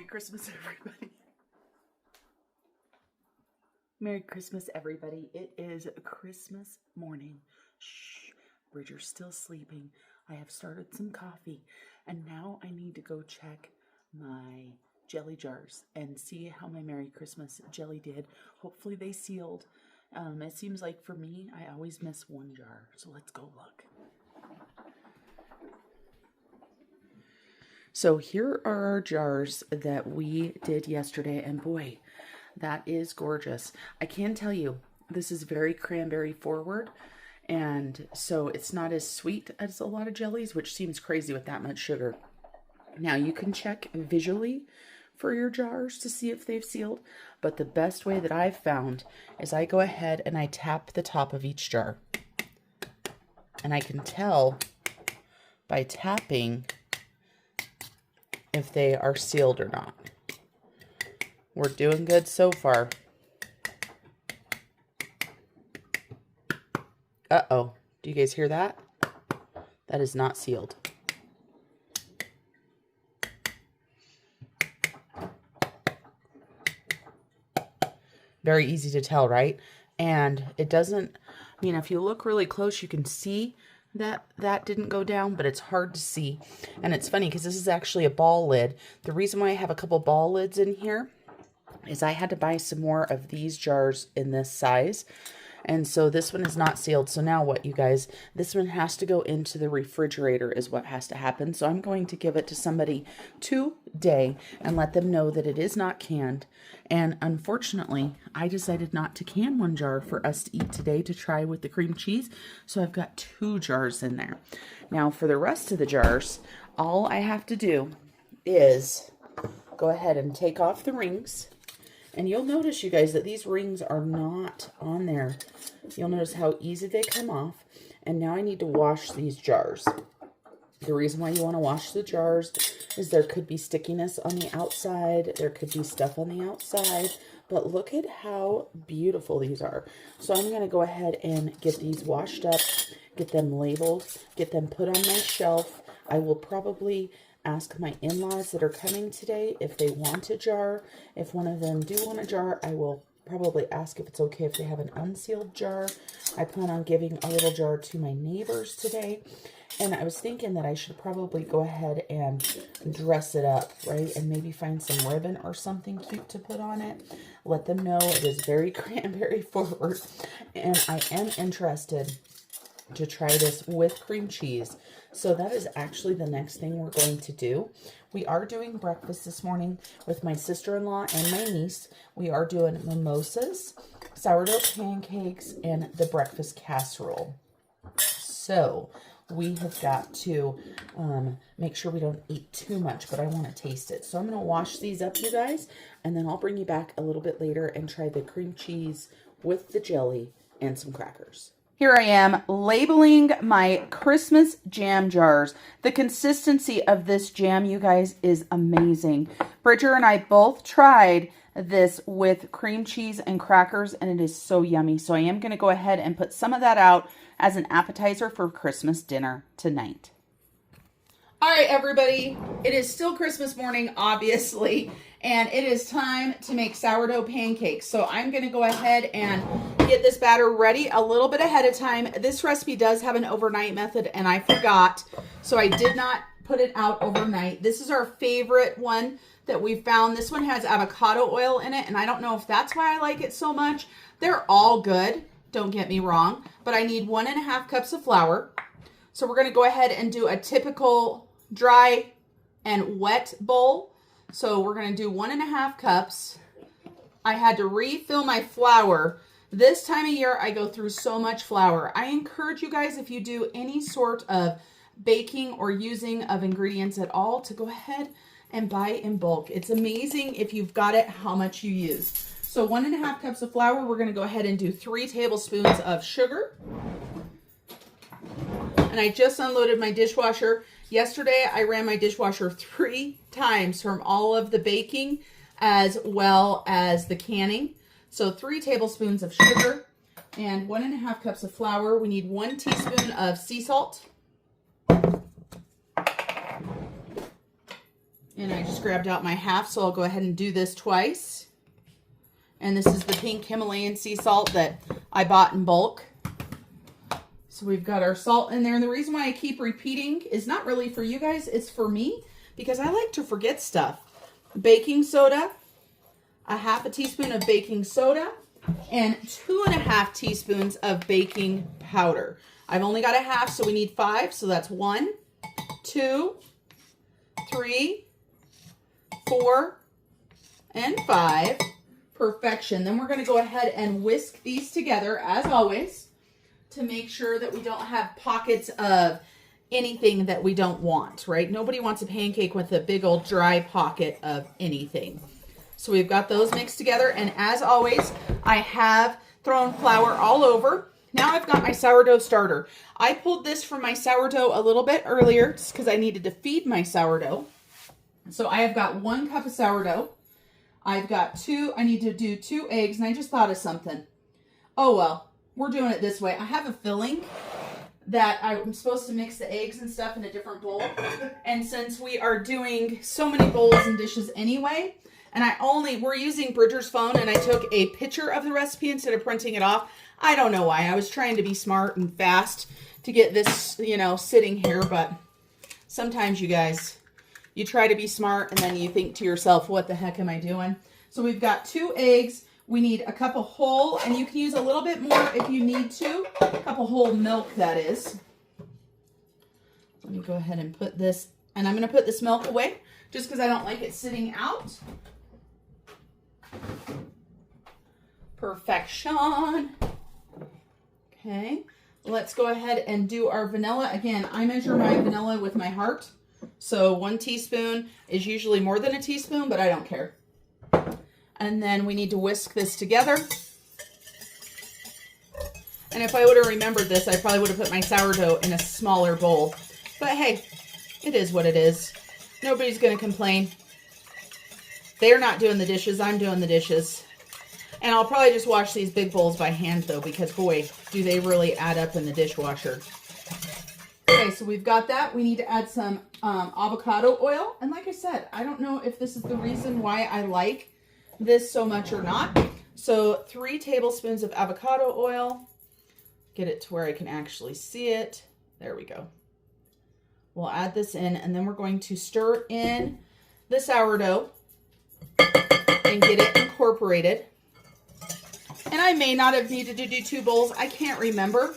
Christmas, everybody. Merry Christmas, everybody. It is Christmas morning. Shh, Bridger's still sleeping. I have started some coffee, and now I need to go check my jelly jars and see how my Merry Christmas jelly did. Hopefully they sealed. It seems like for me, I always miss one jar, so let's go look. So here are our jars that we did yesterday, and boy, that is gorgeous. I can tell you, this is very cranberry forward, and so it's not as sweet as a lot of jellies, which seems crazy with that much sugar. Now, you can check visually for your jars to see if they've sealed, but the best way that I've found is I go ahead and I tap the top of each jar. And I can tell by tapping if they are sealed or not. We're doing good so far. Uh-oh. Do you guys hear that? That is not sealed. Very easy to tell, right? And it doesn't, I mean, if you look really close, you can see that didn't go down, but it's hard to see. And it's funny because this is actually a ball lid. The reason why I have a couple ball lids in here is I had to buy some more of these jars in this size. And so this one is not sealed. So now what, you guys? This one has to go into the refrigerator is what has to happen. So I'm going to give it to somebody today and let them know that it is not canned. And unfortunately, I decided not to can one jar for us to eat today to try with the cream cheese. So I've got 2 jars in there. Now for the rest of the jars, all I have to do is go ahead and take off the rings. And you'll notice, you guys, that these rings are not on there. You'll notice how easy they come off. And now I need to wash these jars. The reason why you want to wash the jars is there could be stickiness on the outside. There could be stuff on the outside. But look at how beautiful these are. So I'm going to go ahead and get these washed up, get them labeled, get them put on my shelf. I will probably ask my in-laws that are coming today if they want a jar. If one of them do want a jar, I will probably ask if it's okay if they have an unsealed jar. I plan on giving a little jar to my neighbors today. And I was thinking that I should probably go ahead and dress it up, right? And maybe find some ribbon or something cute to put on it. Let them know it is very cranberry forward. And I am interested to try this with cream cheese. So that is actually the next thing we're going to do. We are doing breakfast this morning with my sister-in-law and my niece. We are doing mimosas, sourdough pancakes, and the breakfast casserole. So we have got to make sure we don't eat too much, but I want to taste it. So I'm going to wash these up, you guys, and then I'll bring you back a little bit later and try the cream cheese with the jelly and some crackers. Here I am labeling my Christmas jam jars. The consistency of this jam, you guys, is amazing. Bridger and I both tried this with cream cheese and crackers, and it is so yummy. So I am going to go ahead and put some of that out as an appetizer for Christmas dinner tonight. All right, everybody, it is still Christmas morning, obviously, and it is time to make sourdough pancakes. So I'm going to go ahead and get this batter ready a little bit ahead of time. This recipe does have an overnight method, and I forgot, so I did not put it out overnight. This is our favorite one that we found. This one has avocado oil in it, and I don't know if that's why I like it so much. They're all good, don't get me wrong, but I need 1.5 cups of flour. So we're going to go ahead and do a typical dry and wet bowl. So we're going to do 1.5 cups. I had to refill my flour. This time of year, I go through so much flour. I encourage you guys, if you do any sort of baking or using of ingredients at all, to go ahead and buy in bulk. It's amazing if you've got it, how much you use. So 1.5 cups of flour. We're going to go ahead and do 3 tablespoons of sugar. And I just unloaded my dishwasher. Yesterday, I ran my dishwasher 3 times from all of the baking as well as the canning. So 3 tablespoons of sugar and 1.5 cups of flour. We need 1 teaspoon of sea salt. And I just grabbed out my half, so I'll go ahead and do this twice. And this is the pink Himalayan sea salt that I bought in bulk. So we've got our salt in there. And the reason why I keep repeating is not really for you guys, it's for me, because I like to forget stuff. Baking soda, a half a teaspoon of baking soda, and 2.5 teaspoons of baking powder. I've only got a half, so we need 5. So that's 1, 2, 3, 4, and 5. Perfection. Then we're going to go ahead and whisk these together, as always, to make sure that we don't have pockets of anything that we don't want, right? Nobody wants a pancake with a big old dry pocket of anything. So we've got those mixed together, and as always, I have thrown flour all over. Now I've got my sourdough starter. I pulled this from my sourdough a little bit earlier just because I needed to feed my sourdough. So I have got 1 cup of sourdough. I've got I need to do 2 eggs, and I just thought of something. Oh, well, we're doing it this way. I have a filling that I'm supposed to mix the eggs and stuff in a different bowl. And since we are doing so many bowls and dishes anyway, and we're using Bridger's phone, and I took a picture of the recipe instead of printing it off. I don't know why. I was trying to be smart and fast to get this, sitting here, but sometimes you guys, you try to be smart and then you think to yourself, what the heck am I doing? So we've got 2 eggs. We need a cup of whole, and you can use a little bit more if you need to. A cup of whole milk, that is. Let me go ahead and put this, and I'm going to put this milk away just because I don't like it sitting out. Perfection. Okay, let's go ahead and do our vanilla. Again, I measure my vanilla with my heart. So 1 teaspoon is usually more than a teaspoon, but I don't care. And then we need to whisk this together. And if I would have remembered this, I probably would have put my sourdough in a smaller bowl. But hey, it is what it is. Nobody's going to complain. They're not doing the dishes. I'm doing the dishes. And I'll probably just wash these big bowls by hand, though, because, boy, do they really add up in the dishwasher. Okay, so we've got that. We need to add some avocado oil. And like I said, I don't know if this is the reason why I like this so much or not. So 3 tablespoons of avocado oil. Get it to where I can actually see it. There we go. We'll add this in, and then we're going to stir in the sourdough and get it incorporated. And I may not have needed to do 2 bowls. I can't remember.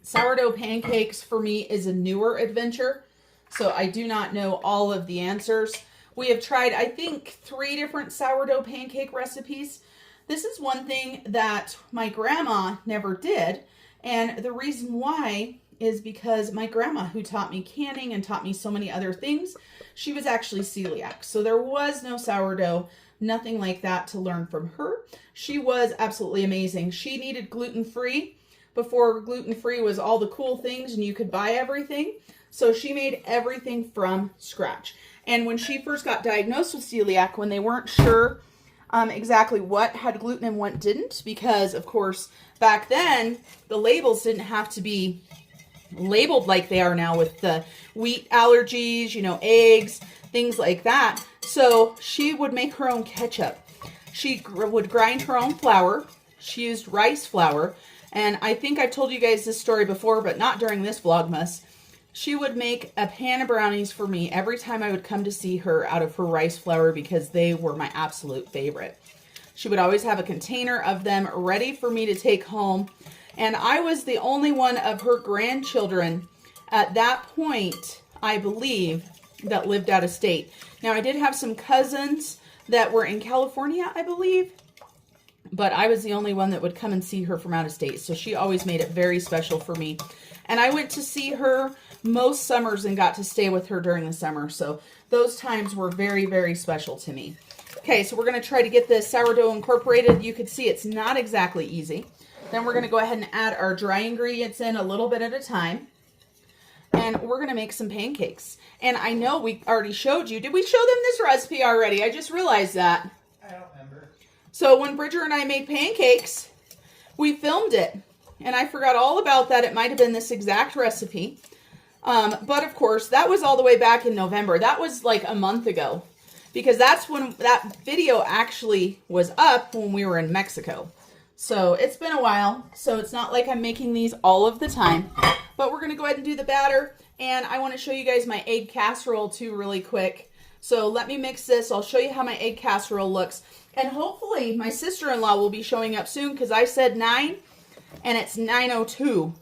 Sourdough pancakes for me is a newer adventure, so I do not know all of the answers. We have tried, I think, 3 different sourdough pancake recipes. This is one thing that my grandma never did, and the reason why is because my grandma, who taught me canning and taught me so many other things, she was actually celiac. So there was no sourdough, nothing like that to learn from her. She was absolutely amazing. She needed gluten-free before gluten-free was all the cool things and you could buy everything. So she made everything from scratch. And when she first got diagnosed with celiac, when they weren't sure exactly what had gluten and what didn't, because of course back then the labels didn't have to be labeled like they are now with the wheat allergies, eggs, things like that. So she would make her own ketchup. She would grind her own flour. She used rice flour. And I think I've told you guys this story before, but not during this Vlogmas. She would make a pan of brownies for me every time I would come to see her out of her rice flour because they were my absolute favorite. She would always have a container of them ready for me to take home. And I was the only one of her grandchildren at that point, I believe, that lived out of state. Now, I did have some cousins that were in California, I believe, but I was the only one that would come and see her from out of state. So she always made it very special for me. And I went to see her most summers and got to stay with her during the summer. So those times were very, very special to me. Okay, so we're going to try to get this sourdough incorporated. You could see it's not exactly easy. Then we're going to go ahead and add our dry ingredients in a little bit at a time. And we're going to make some pancakes. And I know we already showed you. Did we show them this recipe already? I just realized that. I don't remember. So when Bridger and I made pancakes, we filmed it. And I forgot all about that. It might have been this exact recipe. But of course, that was all the way back in November. That was like a month ago, because that's when that video actually was up, when we were in Mexico. So it's been a while. So it's not like I'm making these all of the time, but we're going to go ahead and do the batter. And I want to show you guys my egg casserole too really quick. So let me mix this. I'll show you how my egg casserole looks. And hopefully my sister-in-law will be showing up soon, because I said 9 and it's 9:02.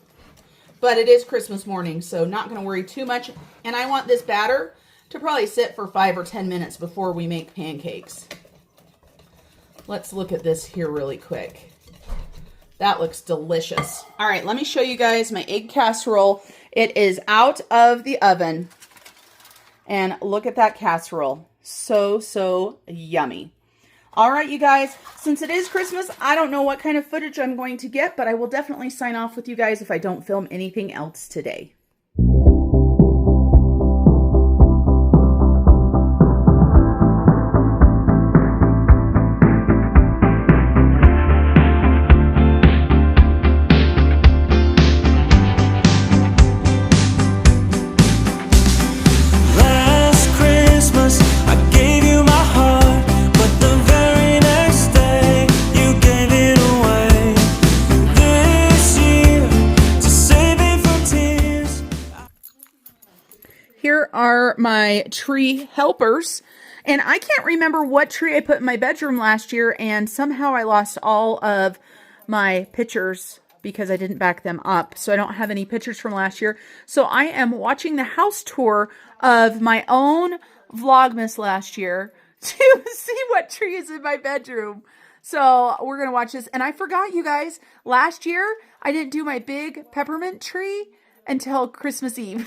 But it is Christmas morning, so not going to worry too much. And I want this batter to probably sit for 5 or 10 minutes before we make pancakes. Let's look at this here really quick. That looks delicious. All right, let me show you guys my egg casserole. It is out of the oven. And look at that casserole. So yummy. All right, you guys, since it is Christmas, I don't know what kind of footage I'm going to get, but I will definitely sign off with you guys if I don't film anything else today. Here are my tree helpers, and I can't remember what tree I put in my bedroom last year, and somehow I lost all of my pictures because I didn't back them up, so I don't have any pictures from last year. So I am watching the house tour of my own Vlogmas last year to see what tree is in my bedroom. So we're going to watch this, and I forgot, you guys, last year I didn't do my big peppermint tree until Christmas Eve.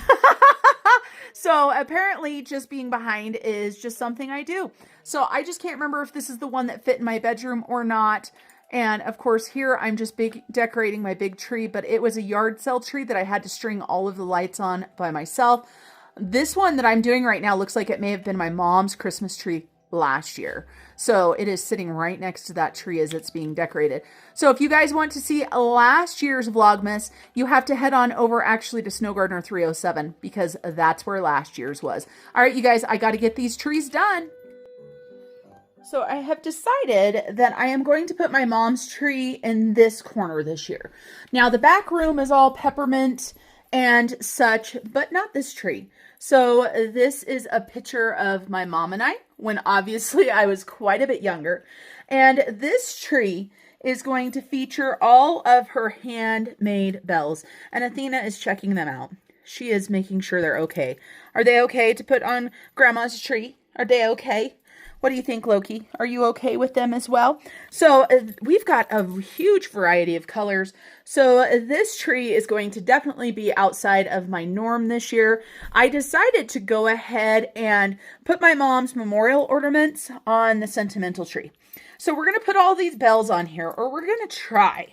So apparently just being behind is just something I do. So I just can't remember if this is the one that fit in my bedroom or not. And of course here I'm just decorating my big tree, but it was a yard sale tree that I had to string all of the lights on by myself. This one that I'm doing right now looks like it may have been my mom's Christmas tree last year. So it is sitting right next to that tree as it's being decorated. So if you guys want to see last year's Vlogmas, you have to head on over actually to Snow Gardener 307, because that's where last year's was. All right, you guys, I got to get these trees done. So I have decided that I am going to put my mom's tree in this corner this year. Now the back room is all peppermint and such, but not this tree. So this is a picture of my mom and I when obviously I was quite a bit younger. And this tree is going to feature all of her handmade bells. And Athena is checking them out. She is making sure they're okay. Are they okay to put on Grandma's tree? Are they okay? What do you think, Loki? Are you okay with them as well? So we've got a huge variety of colors. So this tree is going to definitely be outside of my norm this year. I decided to go ahead and put my mom's memorial ornaments on the sentimental tree. So we're going to put all these bells on here, or we're going to try.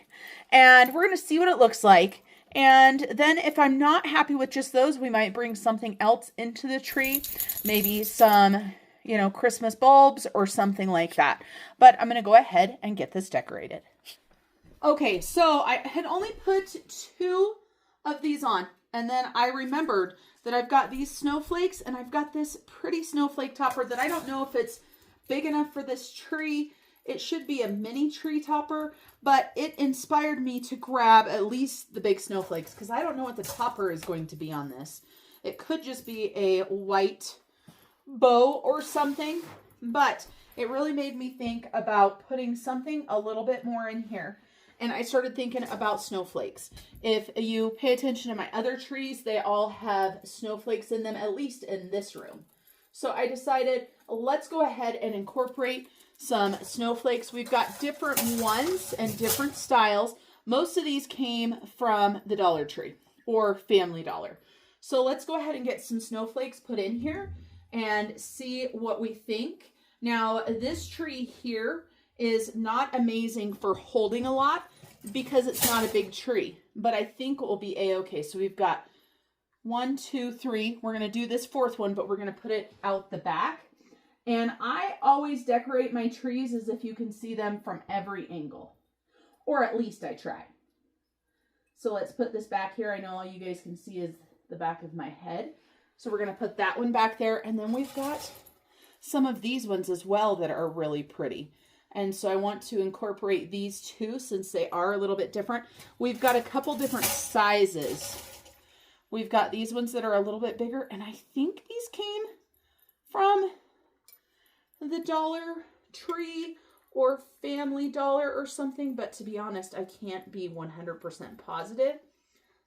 And we're going to see what it looks like. And then if I'm not happy with just those, we might bring something else into the tree. Maybe some, you know, Christmas bulbs or something like that. But I'm going to go ahead and get this decorated. Okay, so I had only put 2 of these on, and then I remembered that I've got these snowflakes, and I've got this pretty snowflake topper that I don't know if it's big enough for this tree. It should be a mini tree topper, but it inspired me to grab at least the big snowflakes, because I don't know what the topper is going to be on this. It could just be a white bow or something, but it really made me think about putting something a little bit more in here. And I started thinking about snowflakes. If you pay attention to my other trees, they all have snowflakes in them, at least in this room. So I decided, let's go ahead and incorporate some snowflakes. We've got different ones and different styles. Most of these came from the Dollar Tree or Family Dollar. So let's go ahead and get some snowflakes put in here and see what we think. Now, this tree here is not amazing for holding a lot because it's not a big tree, but I think it will be a-okay. So we've got 1, 2, 3. We're going to do this 4th one, but we're going to put it out the back. And I always decorate my trees as if you can see them from every angle, or at least I try. So let's put this back here. I know all you guys can see is the back of my head. So we're going to put that one back there. And then we've got some of these ones as well that are really pretty. And so I want to incorporate these two since they are a little bit different. We've got a couple different sizes. We've got these ones that are a little bit bigger, and I think these came from the Dollar Tree or Family Dollar or something, but to be honest, I can't be 100% positive.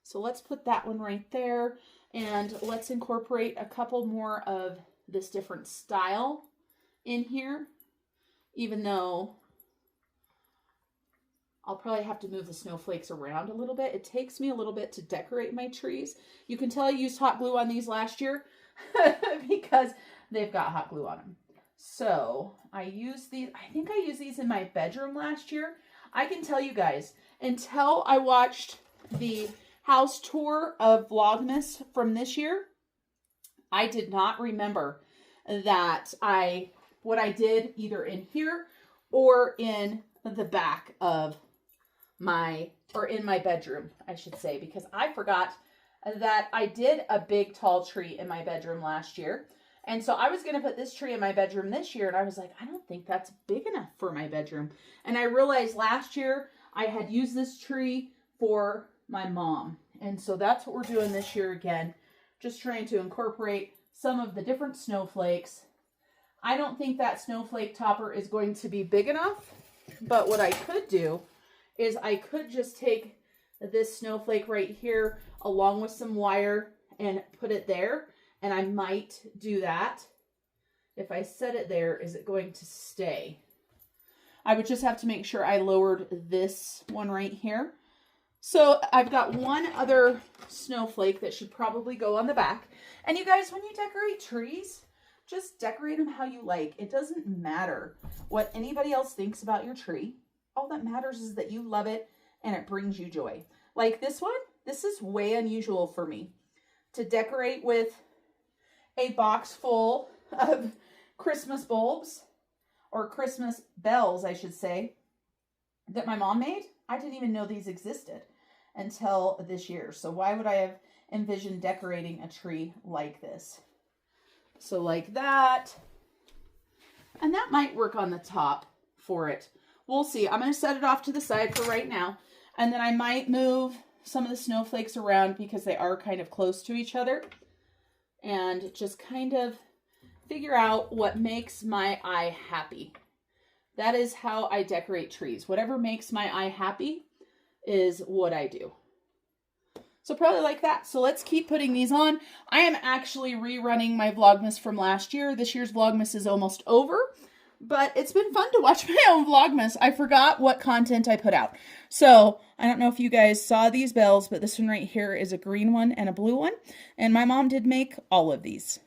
So let's put that one right there, and let's incorporate a couple more of this different style in here, even though I'll probably have to move the snowflakes around a little bit. It takes me a little bit to decorate my trees. You can tell I used hot glue on these last year because they've got hot glue on them. So I use these, I think I used these in my bedroom last year. I can tell you guys, until I watched the house tour of Vlogmas from this year, I did not remember that what I did either in here or in the back of in my bedroom, I should say, because I forgot that I did a big tall tree in my bedroom last year. And so I was going to put this tree in my bedroom this year, and I was like, I don't think that's big enough for my bedroom. And I realized last year I had used this tree for my mom. And so that's what we're doing this year again, just trying to incorporate some of the different snowflakes. I don't think that snowflake topper is going to be big enough, but what I could do is I could just take this snowflake right here along with some wire and put it there. And I might do that. If I set it there, is it going to stay? I would just have to make sure I lowered this one right here. So I've got one other snowflake that should probably go on the back. And you guys, when you decorate trees, just decorate them how you like. It doesn't matter what anybody else thinks about your tree. All that matters is that you love it and it brings you joy. Like this one, this is way unusual for me to decorate with a box full of Christmas bulbs, or Christmas bells, I should say, that my mom made. I didn't even know these existed until this year. So why would I have envisioned decorating a tree like this? So like that, and that might work on the top for it. We'll see. I'm going to set it off to the side for right now, and then I might move some of the snowflakes around because they are kind of close to each other, and just kind of figure out what makes my eye happy. That is how I decorate trees. Whatever makes my eye happy is what I do. So probably like that. So let's keep putting these on. I am actually rerunning my Vlogmas from last year. This year's Vlogmas is almost over, but it's been fun to watch my own Vlogmas. I forgot what content I put out. So I don't know if you guys saw these bells, but this one right here is a green one and a blue one. And my mom did make all of these.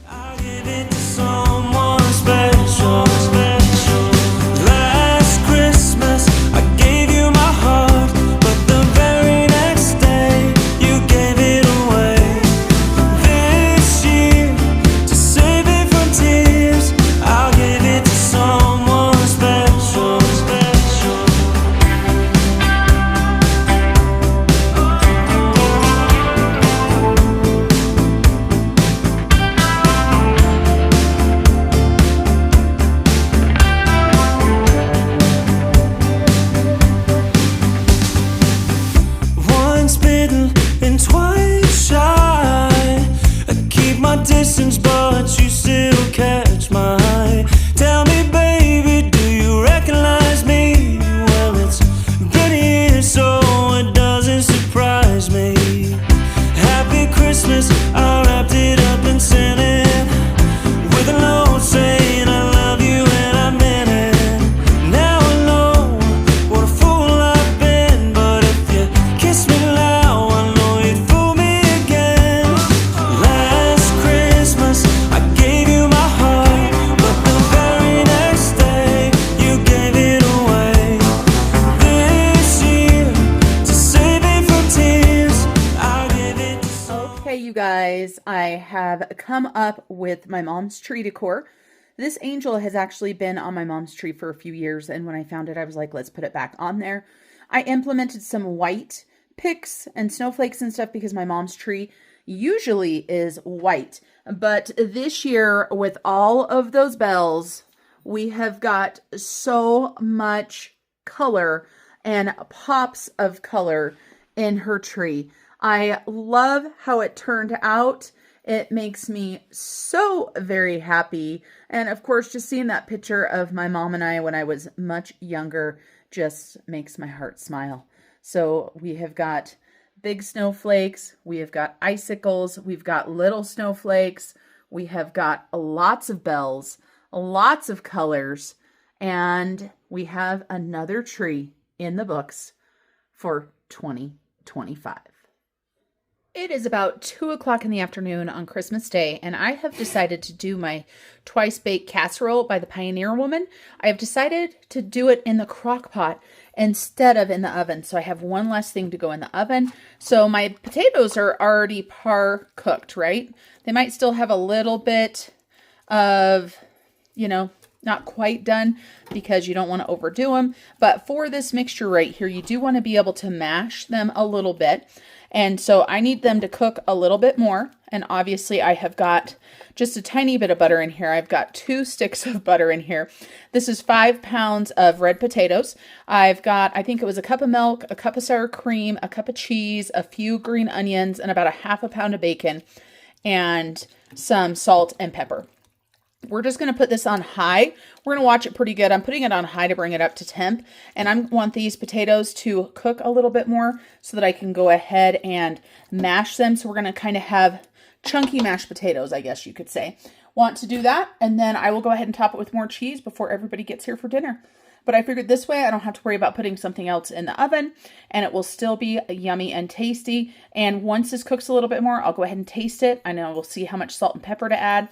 I'll give it to someone special. Last Christmas, I gave you my heart, but the very next day, you gave it away. This year, to save it from tears, I'll give it to someone special. Once bitten and twice shy, I keep my distance, but you still catch my eye. Tell me, baby, do you recognize me? Well, it's been a year, so it doesn't surprise me. Happy Christmas, I wrapped it up and sent it with a note saying I love you and I meant it. Now I know what a fool I've been, but if you kiss me now, I know you'd fool me again. Last Christmas, I gave you my heart, but the very next day, you gave it away. This year, to save it from tears, I'll give it to someone. Okay, you guys, I have come up with my mom's tree decor. This angel has actually been on my mom's tree for a few years, and when I found it, I was like, let's put it back on there. I implemented some white picks and snowflakes and stuff because my mom's tree usually is white. But this year, with all of those bells, we have got so much color and pops of color in her tree. I love how it turned out. It makes me so very happy. And of course, just seeing that picture of my mom and I when I was much younger just makes my heart smile. So we have got big snowflakes, we have got icicles, we've got little snowflakes, we have got lots of bells, lots of colors, and we have another tree in the books for 2025. It is about 2 o'clock in the afternoon on Christmas Day, and I have decided to do my twice baked casserole by the Pioneer Woman. I have decided to do it in the crock pot instead of in the oven. So I have one less thing to go in the oven. So my potatoes are already par cooked, right? They might still have a little bit of, not quite done because you don't want to overdo them. But for this mixture right here, you do want to be able to mash them a little bit. And so I need them to cook a little bit more. And obviously I have got just a tiny bit of butter in here. I've got 2 sticks of butter in here. This is 5 pounds of red potatoes. I've got, I think it was a cup of milk, a cup of sour cream, a cup of cheese, a few green onions, and about a half a pound of bacon, and some salt and pepper. We're just going to put this on high. We're going to watch it pretty good. I'm putting it on high to bring it up to temp. And I want these potatoes to cook a little bit more so that I can go ahead and mash them. So we're going to kind of have chunky mashed potatoes, I guess you could say. Want to do that. And then I will go ahead and top it with more cheese before everybody gets here for dinner. But I figured this way I don't have to worry about putting something else in the oven, and it will still be yummy and tasty. And once this cooks a little bit more, I'll go ahead and taste it. I know we'll see how much salt and pepper to add.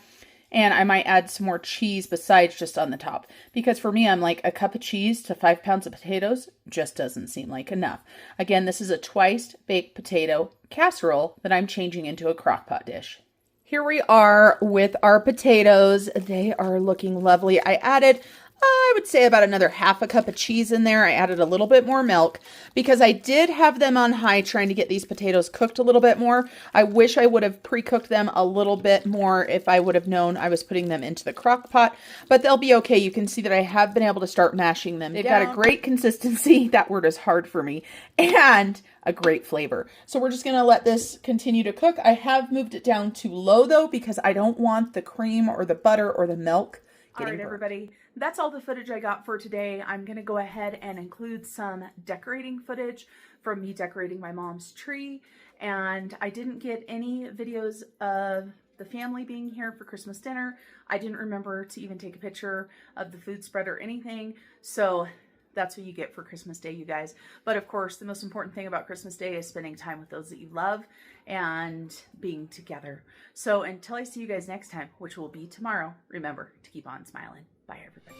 And I might add some more cheese besides just on the top. Because for me, I'm like, a cup of cheese to 5 pounds of potatoes just doesn't seem like enough. Again, this is a twice baked potato casserole that I'm changing into a crock pot dish. Here we are with our potatoes. They are looking lovely. I added, I would say, about another half a cup of cheese in there. I added a little bit more milk because I did have them on high trying to get these potatoes cooked a little bit more. I wish I would have pre-cooked them a little bit more if I would have known I was putting them into the crock pot, but they'll be okay. You can see that I have been able to start mashing them. They've got a great consistency. That word is hard for me. And a great flavor. So we're just going to let this continue to cook. I have moved it down to low though, because I don't want the cream or the butter or the milk getting burnt. All right, everybody. That's all the footage I got for today. I'm going to go ahead and include some decorating footage from me decorating my mom's tree. And I didn't get any videos of the family being here for Christmas dinner. I didn't remember to even take a picture of the food spread or anything. So that's what you get for Christmas Day, you guys. But of course, the most important thing about Christmas Day is spending time with those that you love and being together. So until I see you guys next time, which will be tomorrow, remember to keep on smiling. Bye, everybody.